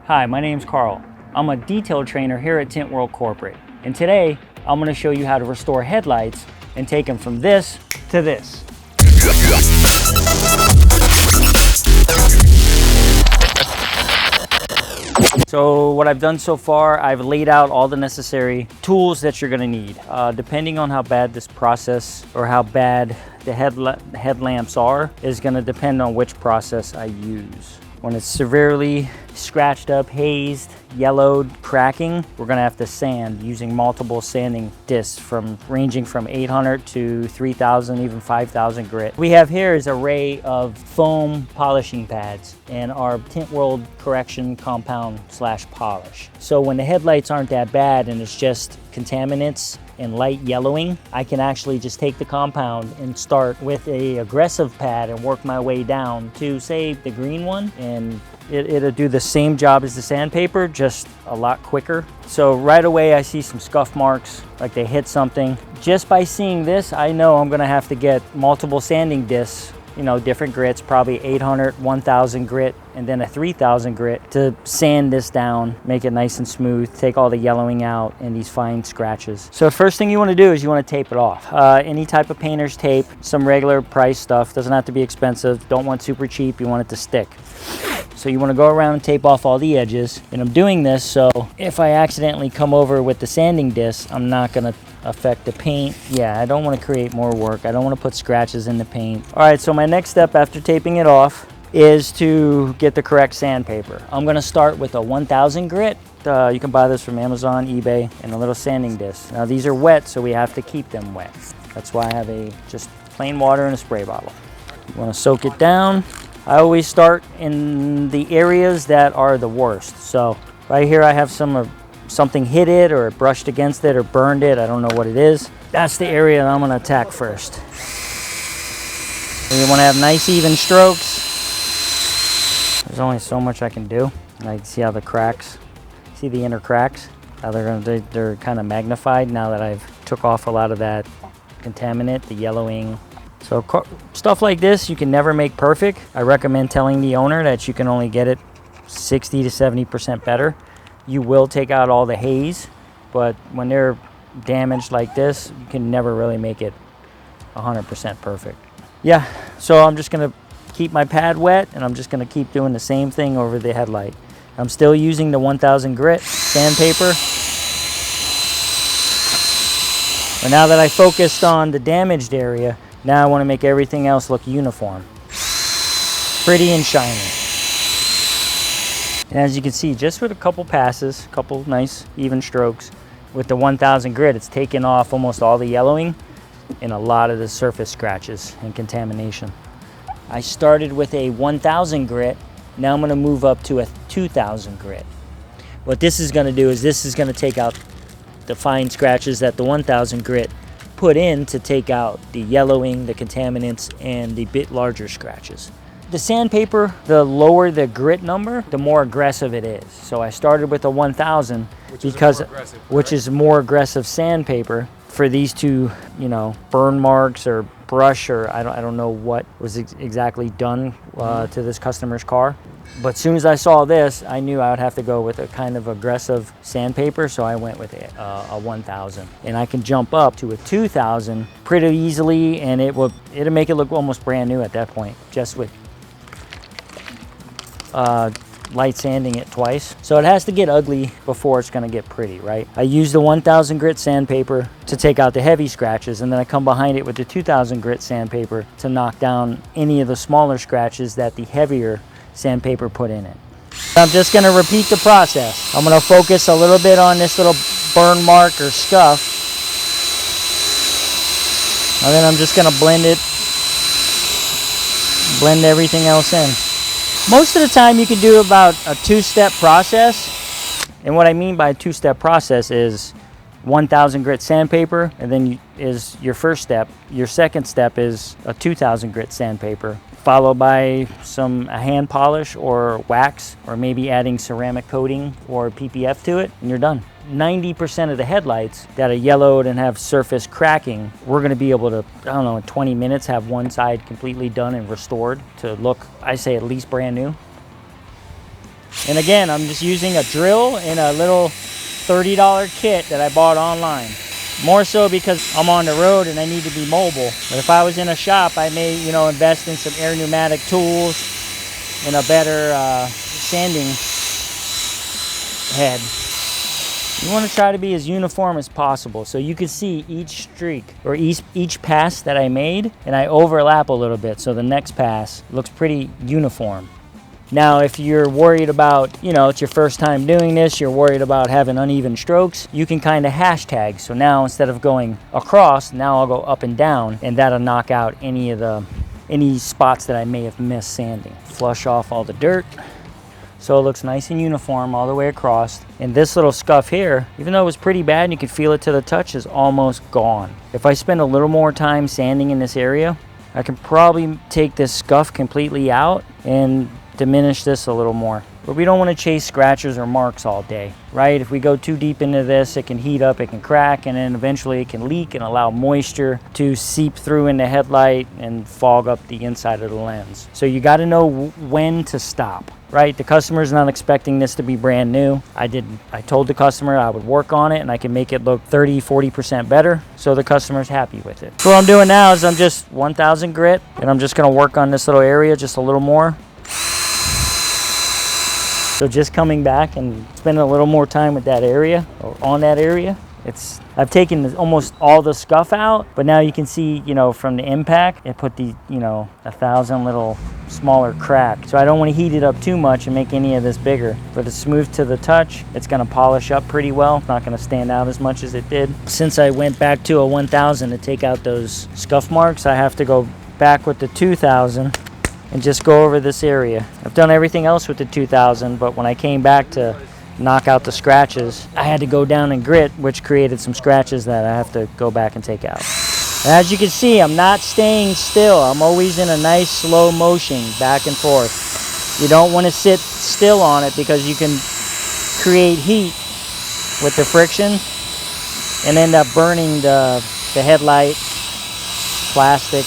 Hi, my name's Carl. I'm a detail trainer here at Tint World Corporate. And today, I'm gonna show you how to restore headlights and take them from this to this. So what I've done so far, I've laid out all the necessary tools that you're gonna need. Depending on how bad this process or how bad the headlamps are is gonna depend on which process I use. When it's severely scratched up, hazed, yellowed, cracking, we're gonna have to sand using multiple sanding discs ranging from 800 to 3,000, even 5,000 grit. We have here is an array of foam polishing pads and our Tint World Correction Compound / Polish. So when the headlights aren't that bad and it's just contaminants and light yellowing, I can actually just take the compound and start with a aggressive pad and work my way down to, say, the green one, and it'll do the same job as the sandpaper, just a lot quicker. So right away I see some scuff marks, like they hit something. Just by seeing this, I know I'm gonna have to get multiple sanding discs, you know, different grits, probably 800, 1,000 grit, and then a 3,000 grit to sand this down, make it nice and smooth, take all the yellowing out and these fine scratches. So first thing you want to do is you want to tape it off. Any type of painter's tape, some regular price stuff, doesn't have to be expensive, don't want super cheap, you want it to stick. So you want to go around and tape off all the edges, and I'm doing this so if I accidentally come over with the sanding disc, I'm not going to affect the paint. Yeah, I don't want to create more work. I don't want to put scratches in the paint. All right, so my next step after taping it off is to get the correct sandpaper. I'm going to start with a 1,000 grit. You can buy this from Amazon, eBay, and a little sanding disc. Now these are wet, so we have to keep them wet. That's why I have just plain water in a spray bottle. You want to soak it down. I always start in the areas that are the worst. So right here I have something hit it or it brushed against it or burned it. I don't know what it is. That's the area that I'm going to attack first. So you want to have nice even strokes. There's only so much I can do. I can see how the cracks, see the inner cracks, how they're kind of magnified now that I've took off a lot of that contaminant, the yellowing. So stuff like this you can never make perfect. I recommend telling the owner that you can only get it 60 to 70% better. You will take out all the haze, but when they're damaged like this, you can never really make it 100% perfect. Yeah, so I'm just gonna keep my pad wet and I'm just gonna keep doing the same thing over the headlight. I'm still using the 1,000 grit sandpaper. But now that I focused on the damaged area, now I want to make everything else look uniform, pretty and shiny. And as you can see, just with a couple passes, a couple nice even strokes, with the 1,000 grit, it's taken off almost all the yellowing and a lot of the surface scratches and contamination. I started with a 1,000 grit, now I'm going to move up to a 2,000 grit. What this is going to do is this is going to take out the fine scratches that the 1,000 grit put in to take out the yellowing, the contaminants, and the bit larger scratches. The sandpaper, the lower the grit number, the more aggressive it is. So I started with a 1,000 which is more aggressive sandpaper for these two, you know, burn marks or brush, or I don't know what was exactly done to this customer's car. But as soon as I saw this, I knew I would have to go with a kind of aggressive sandpaper, so I went with a 1,000. And I can jump up to a 2,000 pretty easily, and it'll make it look almost brand new at that point, just with light sanding it twice. So it has to get ugly before it's gonna get pretty, right? I use the 1,000 grit sandpaper to take out the heavy scratches, and then I come behind it with the 2,000 grit sandpaper to knock down any of the smaller scratches that the heavier sandpaper put in it. I'm just going to repeat the process. I'm going to focus a little bit on this little burn mark or scuff, and then I'm just going to blend everything else in. Most of the time you can do about a two-step process, and what I mean by a two-step process is 1,000 grit sandpaper, and then is your first step. Your second step is a 2,000 grit sandpaper, followed by a hand polish or wax, or maybe adding ceramic coating or PPF to it, and you're done. 90% of the headlights that are yellowed and have surface cracking, we're going to be able to, I don't know, in 20 minutes have one side completely done and restored to look, I say, at least brand new. And again, I'm just using a drill and a little $30 kit that I bought online. More so because I'm on the road and I need to be mobile. But if I was in a shop, I may, you know, invest in some air pneumatic tools and a better sanding head. You want to try to be as uniform as possible. So you can see each streak or each pass that I made, and I overlap a little bit. So the next pass looks pretty uniform. Now, if you're worried about, you know, it's your first time doing this, you're worried about having uneven strokes, you can kind of hashtag. So now instead of going across, now I'll go up and down, and that'll knock out any spots that I may have missed sanding. Flush off all the dirt so it looks nice and uniform all the way across. And this little scuff here, even though it was pretty bad and you could feel it to the touch, is almost gone. If I spend a little more time sanding in this area, I can probably take this scuff completely out and diminish this a little more. But we don't want to chase scratches or marks all day, right? If we go too deep into this, it can heat up, it can crack, and then eventually it can leak and allow moisture to seep through in the headlight and fog up the inside of the lens. So you got to know when to stop, right? The customer's not expecting this to be brand new. I told the customer I would work on it and I can make it look 30-40% better, so the customer's happy with it. So what I'm doing now is I'm just 1000 grit, and I'm just going to work on this little area just a little more. So just coming back and spending a little more time with that area, or on that area, I've taken almost all the scuff out, but now you can see, you know, from the impact, it put the, you know, 1,000 little smaller cracks. So I don't want to heat it up too much and make any of this bigger. But it's smooth to the touch. It's going to polish up pretty well. It's not going to stand out as much as it did. Since I went back to a 1,000 to take out those scuff marks, I have to go back with the 2,000 and just go over this area. I've done everything else with the 2000, but when I came back to knock out the scratches, I had to go down and grit, which created some scratches that I have to go back and take out. And as you can see, I'm not staying still. I'm always in a nice slow motion, back and forth. You don't want to sit still on it because you can create heat with the friction and end up burning the headlight, plastic,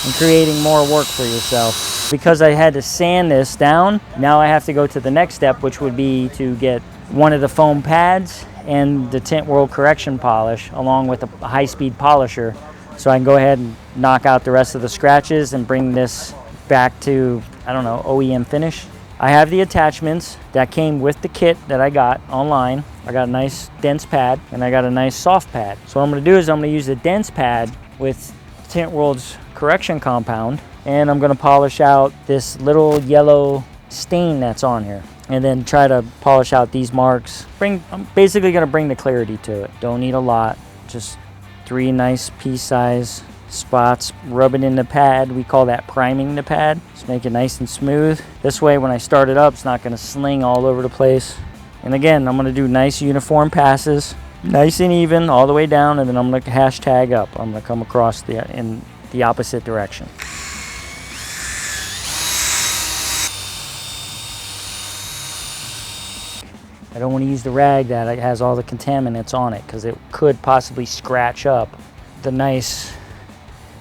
and creating more work for yourself. Because I had to sand this down, now I have to go to the next step, which would be to get one of the foam pads and the Tint World correction polish along with a high-speed polisher, so I can go ahead and knock out the rest of the scratches and bring this back to, I don't know, OEM finish. I have the attachments that came with the kit that I got online. I got a nice dense pad and I got a nice soft pad. So what I'm going to do is I'm going to use the dense pad with Tint World's correction compound, and I'm going to polish out this little yellow stain that's on here, and then try to polish out these marks. I'm basically going to bring the clarity to it. Don't need a lot, just 3 nice piece size spots. Rub it in the pad. We call that priming the pad. Just make it nice and smooth. This way when I start it up, it's not going to sling all over the place. And again, I'm going to do nice uniform passes, nice and even all the way down, and then I'm going to hashtag up. I'm going to come across in the opposite direction. I don't want to use the rag that has all the contaminants on it because it could possibly scratch up the nice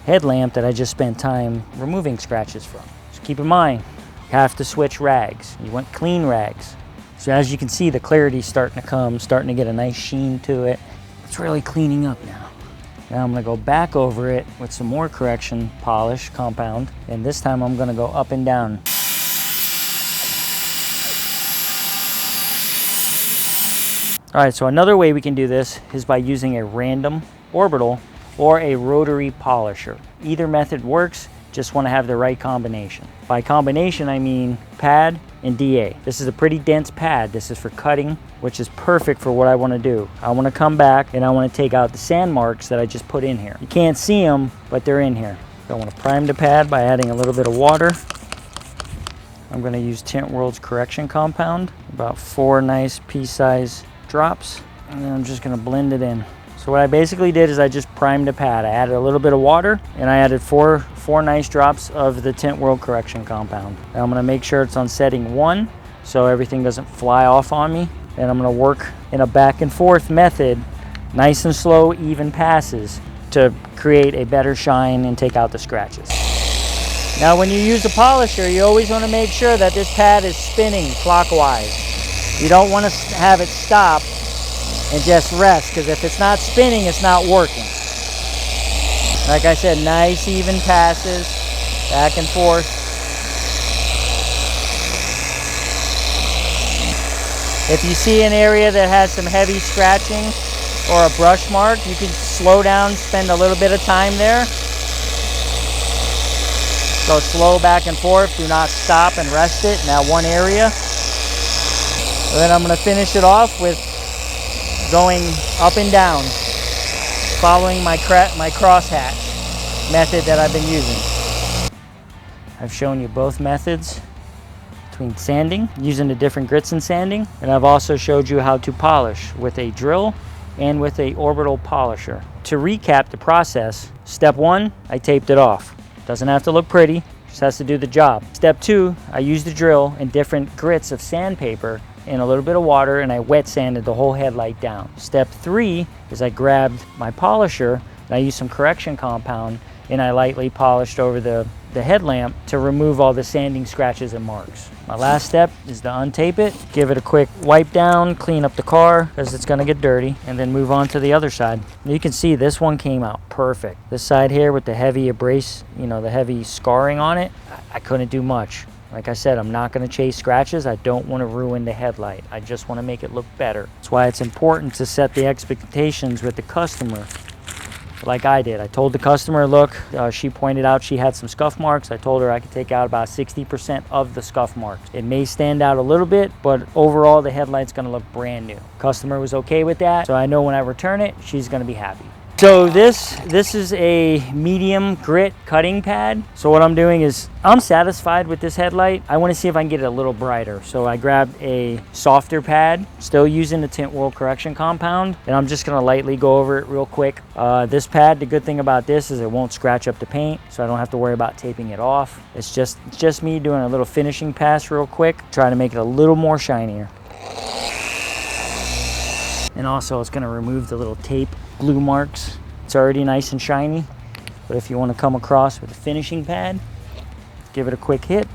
headlamp that I just spent time removing scratches from. So keep in mind, you have to switch rags. You want clean rags. So as you can see, the clarity's starting to come, starting to get a nice sheen to it. It's really cleaning up now. Now I'm going to go back over it with some more correction polish compound, and this time I'm going to go up and down. Alright, so another way we can do this is by using a random orbital or a rotary polisher. Either method works, just want to have the right combination. By combination, I mean pad and DA. This is a pretty dense pad. This is for cutting, which is perfect for what I want to do. I want to come back and I want to take out the sand marks that I just put in here. You can't see them, but they're in here. So I want to prime the pad by adding a little bit of water. I'm going to use Tint World's correction compound, about 4 nice piece-size drops, and then I'm just going to blend it in. So what I basically did is I just primed the pad. I added a little bit of water and I added four nice drops of the Tint World correction compound. Now I'm going to make sure it's on setting 1 so everything doesn't fly off on me. And I'm going to work in a back and forth method, nice and slow, even passes to create a better shine and take out the scratches. Now when you use a polisher, you always want to make sure that this pad is spinning clockwise. You don't want to have it stop and just rest, because if it's not spinning, it's not working. Like I said, nice even passes, back and forth. If you see an area that has some heavy scratching or a brush mark, you can slow down, spend a little bit of time there. Go slow back and forth, do not stop and rest it in that one area. And then I'm going to finish it off with going up and down, following my crosshatch method that I've been using. I've shown you both methods between sanding, using the different grits and sanding, and I've also showed you how to polish with a drill and with a orbital polisher. To recap the process, step 1, I taped it off. Doesn't have to look pretty, just has to do the job. Step 2, I used the drill and different grits of sandpaper and a little bit of water, and I wet sanded the whole headlight down. Step 3 is I grabbed my polisher and I used some correction compound and I lightly polished over the headlamp to remove all the sanding scratches and marks. My last step is to untape it, give it a quick wipe down, clean up the car because it's gonna get dirty, and then move on to the other side. You can see this one came out perfect. This side here with the heavy abrasive, the heavy scarring on it, I couldn't do much. Like I said, I'm not gonna chase scratches. I don't wanna ruin the headlight. I just wanna make it look better. That's why it's important to set the expectations with the customer. Like I did. I told the customer, look, she pointed out she had some scuff marks. I told her I could take out about 60% of the scuff marks. It may stand out a little bit, but overall the headlight's gonna look brand new. Customer was okay with that, so I know when I return it, she's gonna be happy. So this is a medium grit cutting pad. So what I'm doing is, I'm satisfied with this headlight. I want to see if I can get it a little brighter. So I grabbed a softer pad, still using the Tint correction compound, and I'm just going to lightly go over it real quick. This pad, the good thing about this is it won't scratch up the paint, so I don't have to worry about taping it off. It's just me doing a little finishing pass real quick, trying to make it a little more shinier. And also it's going to remove the little tape glue marks. It's already nice and shiny, but if you want to come across with a finishing pad, give it a quick hit,